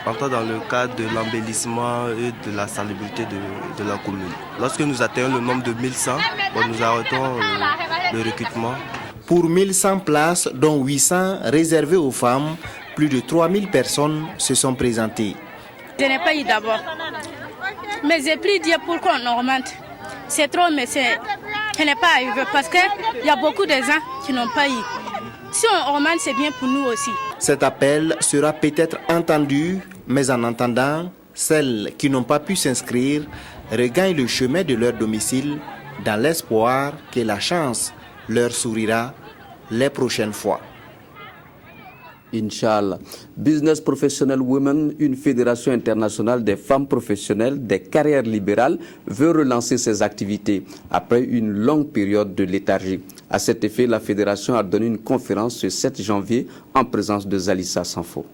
Speaker 29: entrant dans le cadre de l'embellissement et de la salubrité de la commune. Lorsque nous atteignons le nombre de 1100, nous arrêtons le recrutement.
Speaker 27: Pour 1100 places, dont 800 réservées aux femmes, plus de 3000 personnes se sont présentées.
Speaker 28: Je n'ai pas eu d'abord.
Speaker 15: Mais j'ai pris Dieu pour qu'on augmente. C'est trop, mais ce n'est pas arrivé parce qu'il y a beaucoup de gens qui n'ont pas eu. Si on augmente, c'est bien pour nous aussi.
Speaker 27: Cet appel sera peut-être entendu, mais en entendant, celles qui n'ont pas pu s'inscrire regagnent le chemin de leur domicile dans l'espoir que la chance leur sourira les prochaines fois.
Speaker 1: Inch'Allah. Business Professional Women, une fédération internationale des femmes professionnelles des carrières libérales, veut relancer ses activités après une longue période de léthargie. À cet effet, la fédération a donné une conférence ce 7 janvier en présence de Zalissa Sanfo.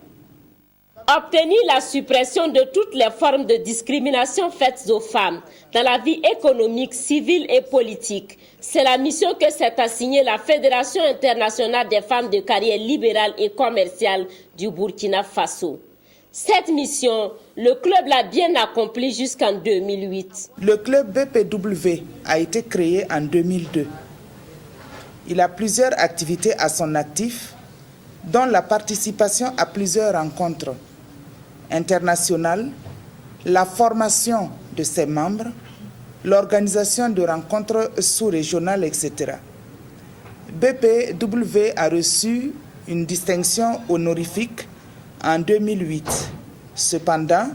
Speaker 17: Obtenir la suppression de toutes les formes de discrimination faites aux femmes dans la vie économique, civile et politique. C'est la mission que s'est assignée la Fédération internationale des femmes de carrière libérale et commerciale du Burkina Faso. Cette mission, le club l'a bien accomplie jusqu'en 2008.
Speaker 18: Le club BPW a été créé en 2002. Il a plusieurs activités à son actif, dont la participation à plusieurs rencontres internationales, la formation de ses membres, l'organisation de rencontres sous-régionales, etc. BPW a reçu une distinction honorifique en 2008. Cependant,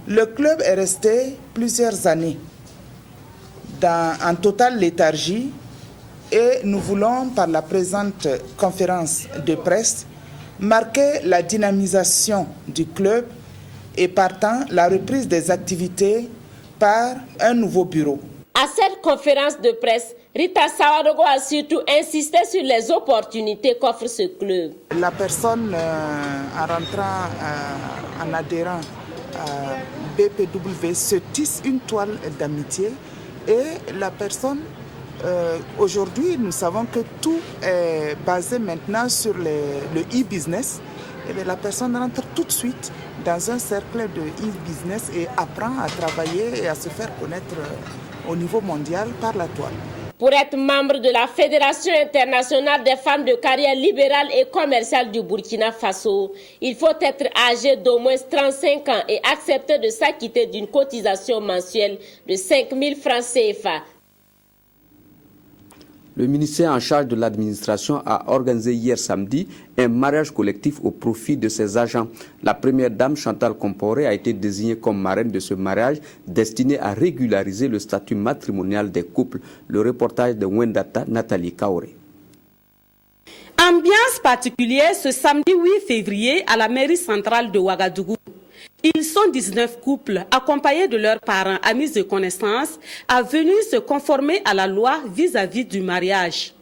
Speaker 18: le club est resté plusieurs années en totale léthargie et nous voulons, par la présente conférence de presse, marquer la dynamisation du club et partant la reprise des activités par un nouveau bureau.
Speaker 17: À cette conférence de presse, Rita Sawadogo a surtout insisté sur les opportunités qu'offre ce club.
Speaker 18: La personne, en rentrant, en adhérant à BPW, se tisse une toile d'amitié et la personne, aujourd'hui, nous savons que tout est basé maintenant sur le e-business. Et bien, la personne rentre tout de suite dans un cercle de e-business et apprend à travailler et à se faire connaître au niveau mondial par la toile.
Speaker 17: Pour être membre de la Fédération internationale des femmes de carrière libérale et commerciale du Burkina Faso, il faut être âgé d'au moins 35 ans et accepter de s'acquitter d'une cotisation mensuelle de 5 000 francs CFA.
Speaker 1: Le ministère en charge de l'administration a organisé hier samedi un mariage collectif au profit de ses agents. La première dame, Chantal Comporé, a été désignée comme marraine de ce mariage destiné à régulariser le statut matrimonial des couples. Le reportage de Wendata Nathalie Kaoré.
Speaker 19: Ambiance particulière ce samedi 8 février à la mairie centrale de Ouagadougou. Ils sont 19 couples accompagnés de leurs parents, amis et connaissances à venir se conformer à la loi vis-à-vis du mariage.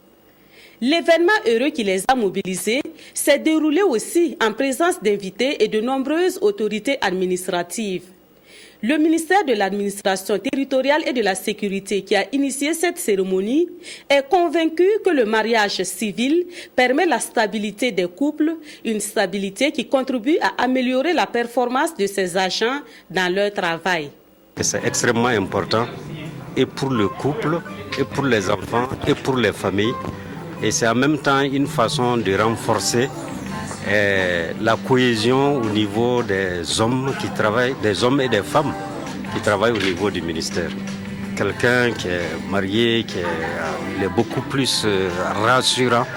Speaker 19: L'événement heureux qui les a mobilisés s'est déroulé aussi en présence d'invités et de nombreuses autorités administratives. Le ministère de l'Administration territoriale et de la Sécurité qui a initié cette cérémonie est convaincu que le mariage civil permet la stabilité des couples, une stabilité qui contribue à améliorer la performance de ses agents dans leur travail.
Speaker 20: C'est extrêmement important et pour le couple, et pour les enfants, et pour les familles. Et c'est en même temps une façon de renforcer la cohésion au niveau des hommes qui travaillent, des hommes et des femmes qui travaillent au niveau du ministère. Quelqu'un qui est marié, il est beaucoup plus rassurant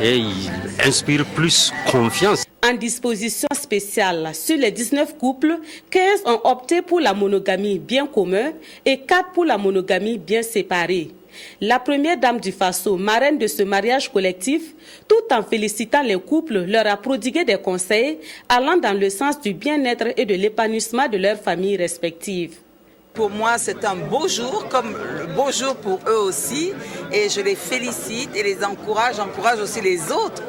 Speaker 20: et il inspire plus confiance.
Speaker 19: En disposition spéciale, sur les 19 couples, 15 ont opté pour la monogamie bien commune et 4 pour la monogamie bien séparée. La première dame du Faso, marraine de ce mariage collectif, tout en félicitant les couples, leur a prodigué des conseils allant dans le sens du bien-être et de l'épanouissement de leurs familles respectives.
Speaker 21: Pour moi, c'est un beau jour, comme le beau jour pour eux aussi. Et je les félicite et les encourage, j'encourage aussi les autres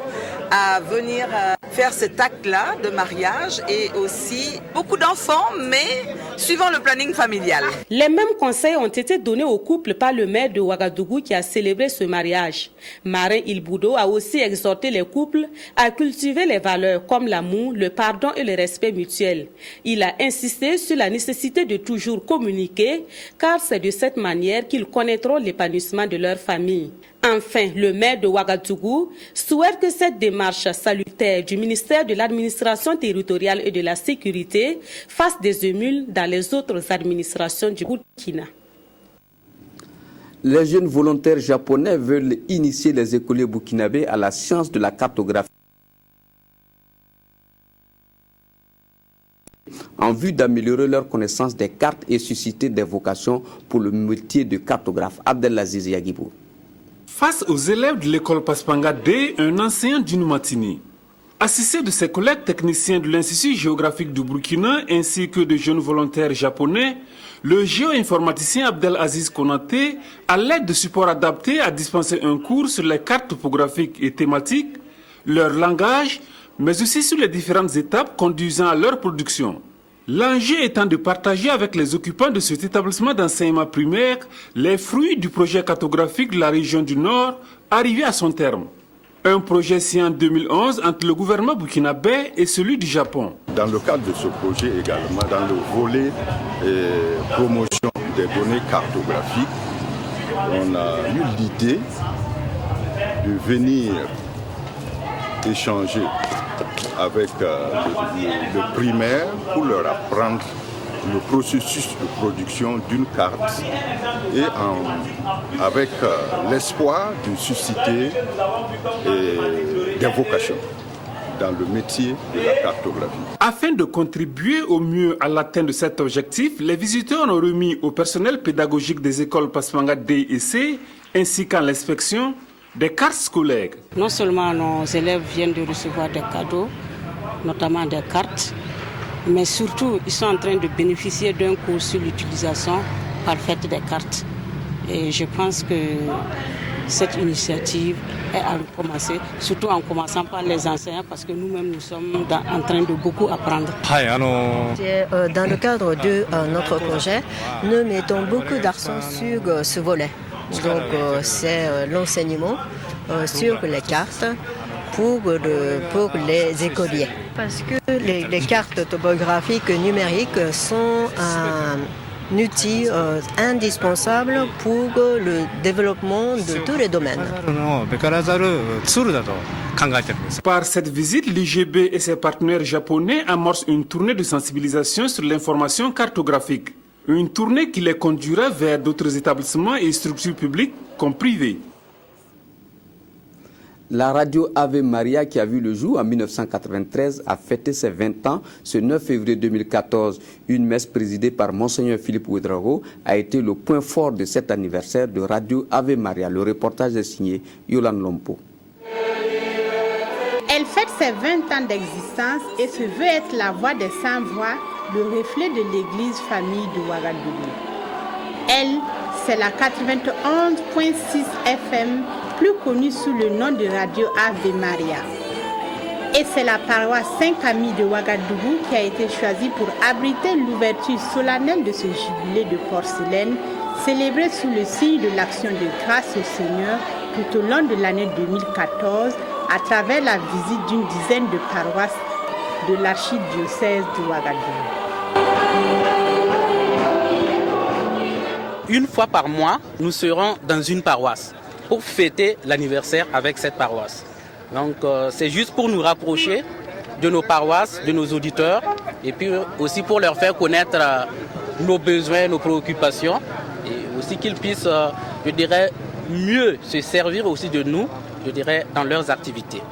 Speaker 21: à venir faire cet acte-là de mariage et aussi beaucoup d'enfants, mais suivant le planning familial.
Speaker 19: Les mêmes conseils ont été donnés aux couples par le maire de Ouagadougou qui a célébré ce mariage. Marin Ilboudo a aussi exhorté les couples à cultiver les valeurs comme l'amour, le pardon et le respect mutuel. Il a insisté sur la nécessité de toujours communiquer, car c'est de cette manière qu'ils connaîtront l'épanouissement de leur famille. Enfin, le maire de Ouagadougou souhaite que cette démarche salutaire du ministère de l'administration territoriale et de la sécurité fasse des émules dans les autres administrations du Burkina.
Speaker 1: Les jeunes volontaires japonais veulent initier les écoliers burkinabés à la science de la cartographie en vue d'améliorer leur connaissance des cartes et susciter des vocations pour le métier de cartographe. Abdelaziz Yagibou.
Speaker 3: Face aux élèves de l'école Paspanga D, un enseignant d'une matinée, assisté de ses collègues techniciens de l'Institut géographique du Burkina ainsi que de jeunes volontaires japonais, le géo-informaticien Abdelaziz Konaté, à l'aide de supports adaptés, a dispensé un cours sur les cartes topographiques et thématiques, leur langage, mais aussi sur les différentes étapes conduisant à leur production. L'enjeu étant de partager avec les occupants de cet établissement d'enseignement primaire les fruits du projet cartographique de la région du Nord arrivé à son terme. Un projet signé en 2011 entre le gouvernement burkinabé et celui du Japon.
Speaker 4: Dans le cadre de ce projet également, dans le volet promotion des données cartographiques, on a eu l'idée de venir échanger avec le primaire pour leur apprendre le processus de production d'une carte et avec l'espoir de susciter des vocations dans le métier de la cartographie.
Speaker 3: Afin de contribuer au mieux à l'atteinte de cet objectif, les visiteurs ont remis au personnel pédagogique des écoles Paspanga D et C ainsi qu'à l'inspection des cartes scolaires.
Speaker 22: Non seulement nos élèves viennent de recevoir des cadeaux, notamment des cartes, mais surtout ils sont en train de bénéficier d'un cours sur l'utilisation parfaite des cartes. Et je pense que cette initiative est à commencer, surtout en commençant par les enseignants, parce que nous-mêmes nous sommes en train de beaucoup apprendre.
Speaker 5: Dans le cadre de notre projet, nous mettons beaucoup d'accent sur ce volet. Donc c'est l'enseignement sur les cartes pour les écoliers. Parce que les cartes topographiques numériques sont un outil indispensable pour le développement de tous les domaines.
Speaker 3: Par cette visite, l'IGB et ses partenaires japonais amorcent une tournée de sensibilisation sur l'information cartographique. Une tournée qui les conduira vers d'autres établissements et structures publiques comme privées.
Speaker 1: La radio Ave Maria, qui a vu le jour en 1993, a fêté ses 20 ans ce 9 février 2014. Une messe présidée par Monseigneur Philippe Ouedraogo a été le point fort de cet anniversaire de Radio Ave Maria. Le reportage est signé Yolande Lompo.
Speaker 6: Elle fête ses 20 ans d'existence et se veut être la voix des sans-voix, le reflet de l'église famille de Ouagadougou. Elle, c'est la 91.6 FM, plus connue sous le nom de Radio Ave Maria. Et c'est la paroisse Saint-Camille de Ouagadougou qui a été choisie pour abriter l'ouverture solennelle de ce jubilé de porcelaine, célébré sous le signe de l'action de grâce au Seigneur tout au long de l'année 2014, à travers la visite d'une dizaine de paroisses de l'archidiocèse de Ouagadougou.
Speaker 8: Une fois par mois, nous serons dans une paroisse pour fêter l'anniversaire avec cette paroisse. Donc c'est juste pour nous rapprocher de nos paroisses, de nos auditeurs, et puis aussi pour leur faire connaître nos besoins, nos préoccupations, et aussi qu'ils puissent, je dirais, mieux se servir aussi de nous, je dirais, dans leurs activités.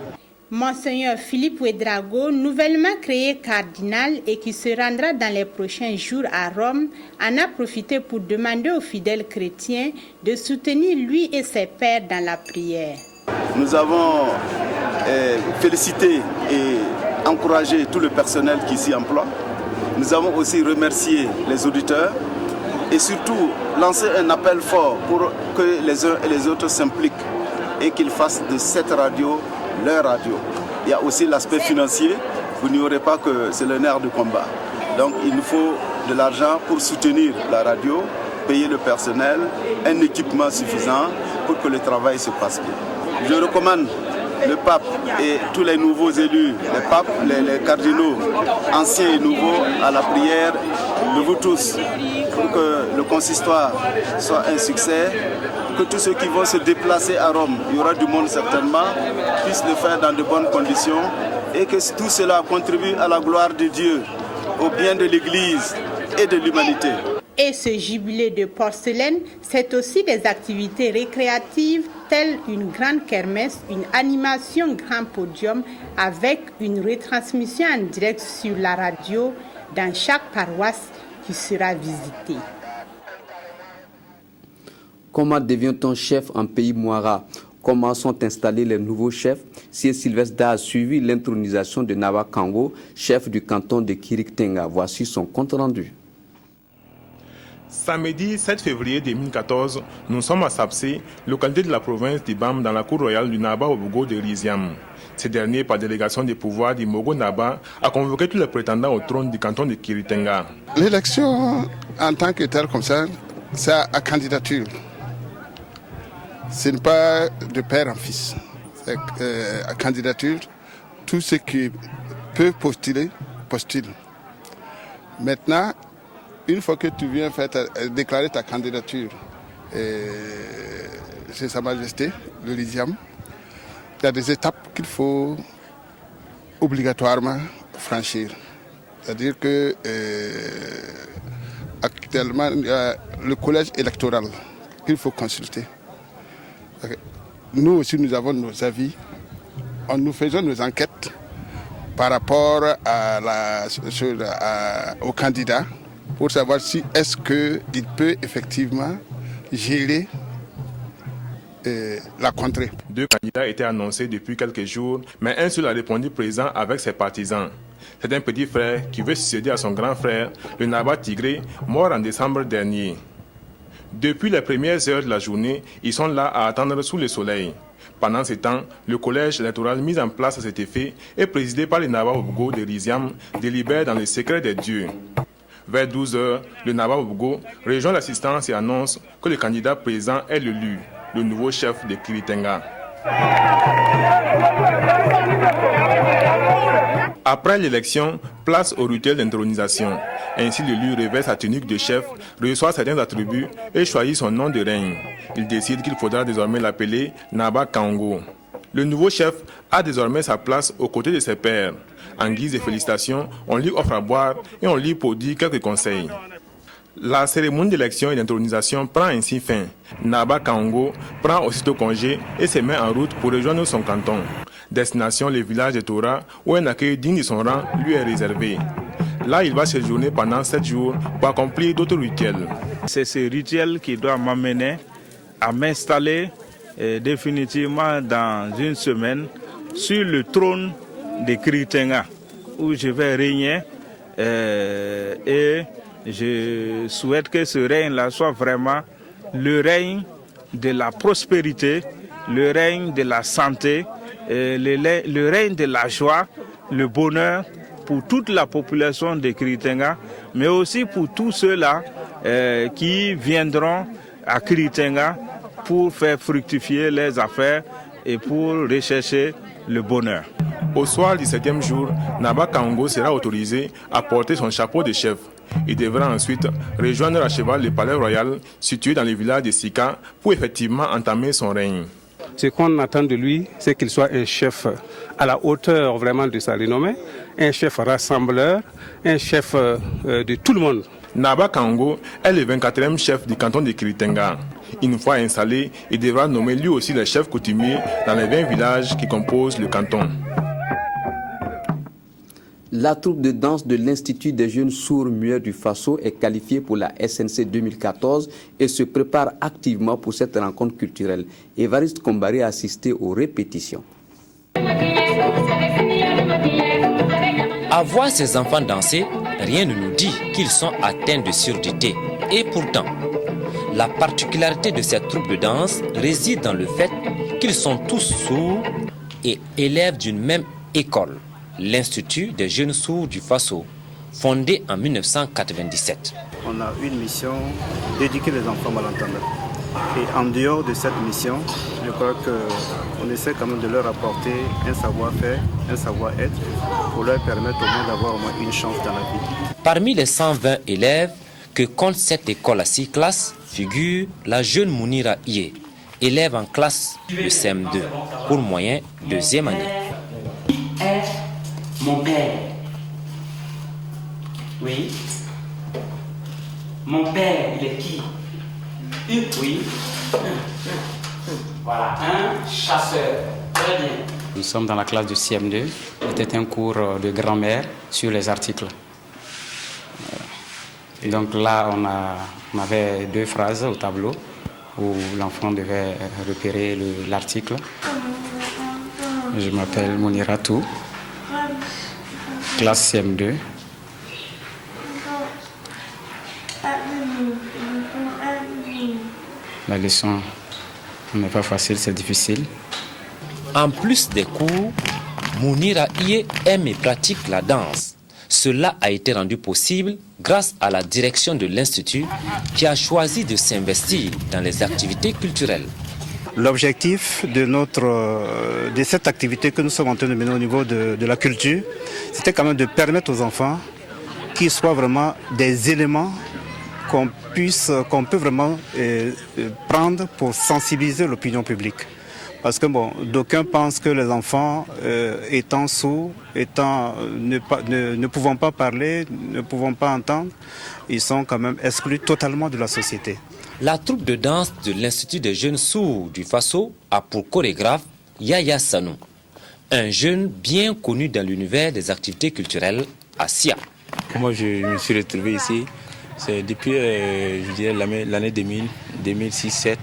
Speaker 6: Monseigneur Philippe Ouedraogo, nouvellement créé cardinal et qui se rendra dans les prochains jours à Rome, en a profité pour demander aux fidèles chrétiens de soutenir lui et ses pairs dans la prière.
Speaker 23: Nous avons félicité et encouragé tout le personnel qui s'y emploie. Nous avons aussi remercié les auditeurs et surtout lancé un appel fort pour que les uns et les autres s'impliquent et qu'ils fassent de cette radio leur radio. Il y a aussi l'aspect financier. Vous n'ignorez pas que c'est le nerf du combat. Donc il nous faut de l'argent pour soutenir la radio, payer le personnel, un équipement suffisant pour que le travail se passe bien. Je recommande le pape et tous les nouveaux élus, les papes, les cardinaux, anciens et nouveaux, à la prière de vous tous pour que le consistoire soit un succès que tous ceux qui vont se déplacer à Rome, il y aura du monde certainement, puissent le faire dans de bonnes conditions et que tout cela contribue à la gloire de Dieu, au bien de l'Église et de l'humanité.
Speaker 6: Et ce jubilé de porcelaine, c'est aussi des activités récréatives telles une grande kermesse, une animation grand podium avec une retransmission en direct sur la radio dans chaque paroisse qui sera visitée.
Speaker 1: Comment devient-on chef en pays Mouara? Comment sont installés les nouveaux chefs? Si Sylvestre Da a suivi l'intronisation de Naba Kango, chef du canton de Kiriktenga. Voici son compte rendu.
Speaker 2: Samedi 7 février 2014, nous sommes à Sapsé, localité de la province d'Ibam, dans la cour royale du Naba Obugo de Riziam. Ce dernier, par délégation des pouvoirs d'Imogo Naba, a convoqué tous les prétendants au trône du canton de Kiritenga.
Speaker 7: L'élection en tant que telle comme ça, c'est à candidature. Ce n'est pas de père en fils. C'est à candidature. Tous ceux qui peuvent postuler, postulent. Maintenant, une fois que tu viens déclarer ta candidature chez Sa Majesté, le Lysiam, il y a des étapes qu'il faut obligatoirement franchir. C'est-à-dire que actuellement, il y a le collège électoral qu'il faut consulter. Nous aussi, nous avons nos avis. Nous faisons nos enquêtes par rapport au candidat pour savoir si est-ce qu'il peut effectivement gérer la contrée.
Speaker 2: 2 candidats étaient annoncés depuis quelques jours, mais un seul a répondu présent avec ses partisans. C'est un petit frère qui veut succéder à son grand frère, le Naba Tigré, mort en décembre dernier. Depuis les premières heures de la journée, ils sont là à attendre sous le soleil. Pendant ce temps, le collège électoral mis en place à cet effet est présidé par le Naba Obugo de Riziam, délibère dans le secret des dieux. Vers 12 h, le Naba Obugo rejoint l'assistance et annonce que le candidat présent est l'élu, le nouveau chef de Kiritenga. Après l'élection, place au rituel d'intronisation. Ainsi, l'élu revêt sa tunique de chef, reçoit certains attributs et choisit son nom de règne. Il décide qu'il faudra désormais l'appeler Naba Kango. Le nouveau chef a désormais sa place aux côtés de ses pairs. En guise de félicitations, on lui offre à boire et on lui prodigue quelques conseils. La cérémonie d'élection et d'intronisation prend ainsi fin. Naba Kango prend aussitôt congé et se met en route pour rejoindre son canton. Destination le village de Tora, où un accueil digne de son rang lui est réservé. Là, il va séjourner pendant 7 jours pour accomplir d'autres rituels.
Speaker 9: C'est ce rituel qui doit m'amener à m'installer définitivement dans une semaine sur le trône de Kiritenga, où je vais régner et je souhaite que ce règne-là soit vraiment le règne de la prospérité, le règne de la santé, le règne de la joie, le bonheur pour toute la population de Kiritenga, mais aussi pour tous ceux-là qui viendront à Kiritenga pour faire fructifier les affaires et pour rechercher le bonheur.
Speaker 2: Au soir du 7e jour, Naba Kango sera autorisé à porter son chapeau de chef. Il devra ensuite rejoindre à cheval le palais royal situé dans le village de Sika pour effectivement entamer son règne.
Speaker 11: Ce qu'on attend de lui, c'est qu'il soit un chef à la hauteur vraiment de sa renommée, un chef rassembleur, un chef de tout le monde.
Speaker 2: Naba Kango est le 24e chef du canton de Kiritenga. Une fois installé, il devra nommer lui aussi le chef coutumier dans les 20 villages qui composent le canton.
Speaker 1: La troupe de danse de l'Institut des jeunes sourds-muets du Faso est qualifiée pour la SNC 2014 et se prépare activement pour cette rencontre culturelle. Évariste Kombari a assisté aux répétitions.
Speaker 12: À voir ces enfants danser, rien ne nous dit qu'ils sont atteints de surdité. Et pourtant, la particularité de cette troupe de danse réside dans le fait qu'ils sont tous sourds et élèves d'une même école, l'Institut des jeunes sourds du Faso, fondé en 1997.
Speaker 13: On a une mission d'éduquer les enfants malentendants. Et en dehors de cette mission, je crois qu'on essaie quand même de leur apporter un savoir-faire, un savoir-être, pour leur permettre au moins d'avoir au moins une chance dans la vie.
Speaker 12: Parmi les 120 élèves que compte cette école à 6 classes, figure la jeune Mounira Iye, élève en classe de CM2, cours moyen, deuxième année.
Speaker 10: Est mon père. Oui. Mon père, il est qui? Oui. Voilà, un chasseur. Très bien.
Speaker 14: Nous sommes dans la classe de CM2. C'était un cours de grammaire sur les articles. Et donc là, on avait 2 phrases au tableau où l'enfant devait repérer l'article. Je m'appelle Mouniratou, classe CM2. La leçon n'est pas facile, c'est difficile.
Speaker 12: En plus des cours, Mounira Iye aime et pratique la danse. Cela a été rendu possible grâce à la direction de l'Institut qui a choisi de s'investir dans les activités culturelles.
Speaker 13: L'objectif de cette activité que nous sommes en train de mener au niveau de la culture, c'était quand même de permettre aux enfants qu'ils soient vraiment des éléments qu'on peut vraiment prendre pour sensibiliser l'opinion publique. Parce que d'aucuns pensent que les enfants, étant sourds, ne pouvant pas parler, ne pouvant pas entendre, ils sont quand même exclus totalement de la société.
Speaker 12: La troupe de danse de l'Institut des jeunes sourds du Faso a pour chorégraphe Yaya Sanou, un jeune bien connu dans l'univers des activités culturelles à Sia.
Speaker 15: Comment je me suis retrouvé ici, c'est depuis l'année 2006-2007,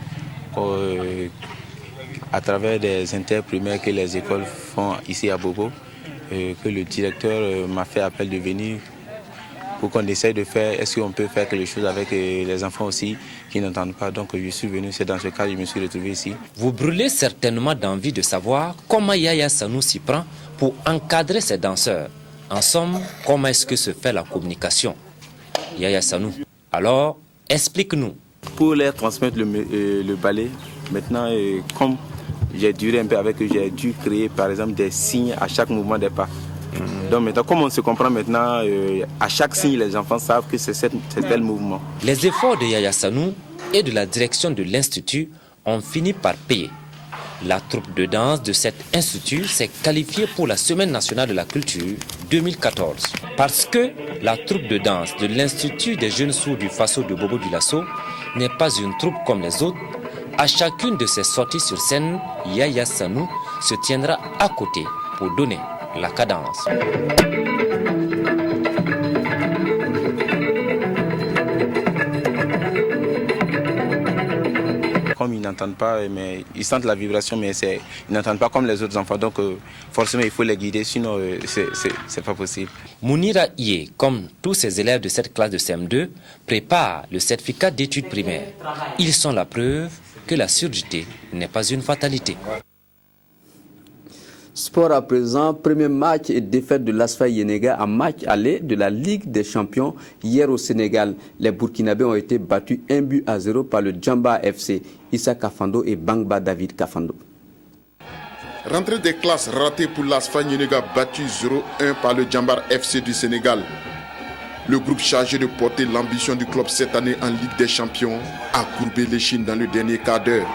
Speaker 15: à travers des interprimaires que les écoles font ici à Bobo, que le directeur m'a fait appel de venir pour qu'on essaye de faire, est-ce qu'on peut faire quelque chose avec les enfants aussi qui n'entendent pas. Donc je suis venu, c'est dans ce cas que je me suis retrouvé ici.
Speaker 12: Vous brûlez certainement d'envie de savoir comment Yaya Sanou s'y prend pour encadrer ses danseurs. En somme, comment est-ce que se fait la communication? Yaya Sanou, alors explique-nous.
Speaker 15: Pour leur transmettre le ballet, maintenant, comme j'ai duré un peu avec eux, j'ai dû créer par exemple des signes à chaque mouvement des pas. Donc maintenant, comme on se comprend maintenant, à chaque signe, les enfants savent que c'est tel mouvement.
Speaker 12: Les efforts de Yaya Sanou et de la direction de l'Institut ont fini par payer. La troupe de danse de cet institut s'est qualifiée pour la Semaine nationale de la culture 2014. Parce que la troupe de danse de l'Institut des jeunes sourds du Faso de Bobo Dioulasso n'est pas une troupe comme les autres, à chacune de ses sorties sur scène, Yaya Sanou se tiendra à côté pour donner la cadence.
Speaker 15: Comme ils n'entendent pas, mais ils sentent la vibration, mais ils n'entendent pas comme les autres enfants. Donc forcément, il faut les guider, sinon c'est pas possible.
Speaker 12: Mounira Iye, comme tous ses élèves de cette classe de CM2, prépare le certificat d'études primaires. Ils sont la preuve que la surdité n'est pas une fatalité.
Speaker 1: Sport à présent, premier match et défaite de l'Asfa Yenega en match aller de la Ligue des Champions hier au Sénégal. Les Burkinabés ont été battus 1-0 par le Djamba FC, Issa Kafando et Bangba David Kafando.
Speaker 16: Rentrée des classes ratée pour l'Asfa Yenega battu 0-1 par le Djambar FC du Sénégal. Le groupe chargé de porter l'ambition du club cette année en Ligue des Champions a courbé l'échine dans le dernier quart d'heure.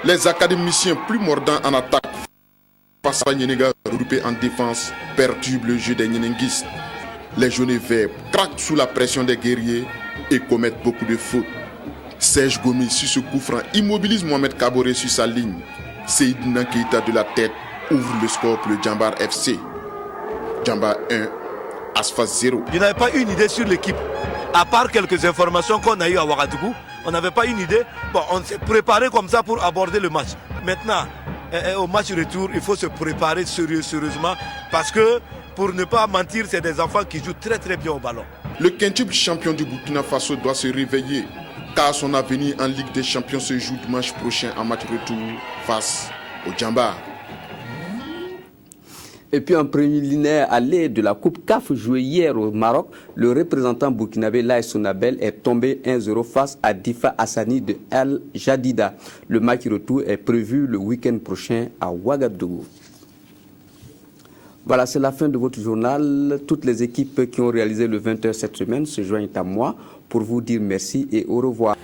Speaker 16: Les académiciens plus mordants en attaque face à Yenega regroupé en défense perturbe le jeu des Nyenenguistes. Les jaunes et verts craquent sous la pression des guerriers et commettent beaucoup de fautes. Serge Gomis sur ce coup franc immobilise Mohamed Kaboré sur sa ligne. Seydina Keita de la tête ouvre le score pour le Djambar FC. Djambar 1, Asfa 0.
Speaker 24: Je n'avais pas une idée sur l'équipe. À part quelques informations qu'on a eues à Ouagadougou, on n'avait pas une idée. Bon, on s'est préparé comme ça pour aborder le match. Maintenant, au match retour, il faut se préparer sérieusement parce que, pour ne pas mentir, c'est des enfants qui jouent très très bien au ballon.
Speaker 16: Le quintuple champion du Burkina Faso doit se réveiller car son avenir en Ligue des Champions se joue dimanche prochain en match retour face au Djambar.
Speaker 1: Et puis en préliminaire aller de la Coupe CAF jouée hier au Maroc, le représentant burkinabé Laye Sonabel est tombé 1-0 face à Difa Hassani de El Jadida. Le match retour est prévu le week-end prochain à Ouagadougou. Voilà, c'est la fin de votre journal. Toutes les équipes qui ont réalisé le 20h cette semaine se joignent à moi pour vous dire merci et au revoir.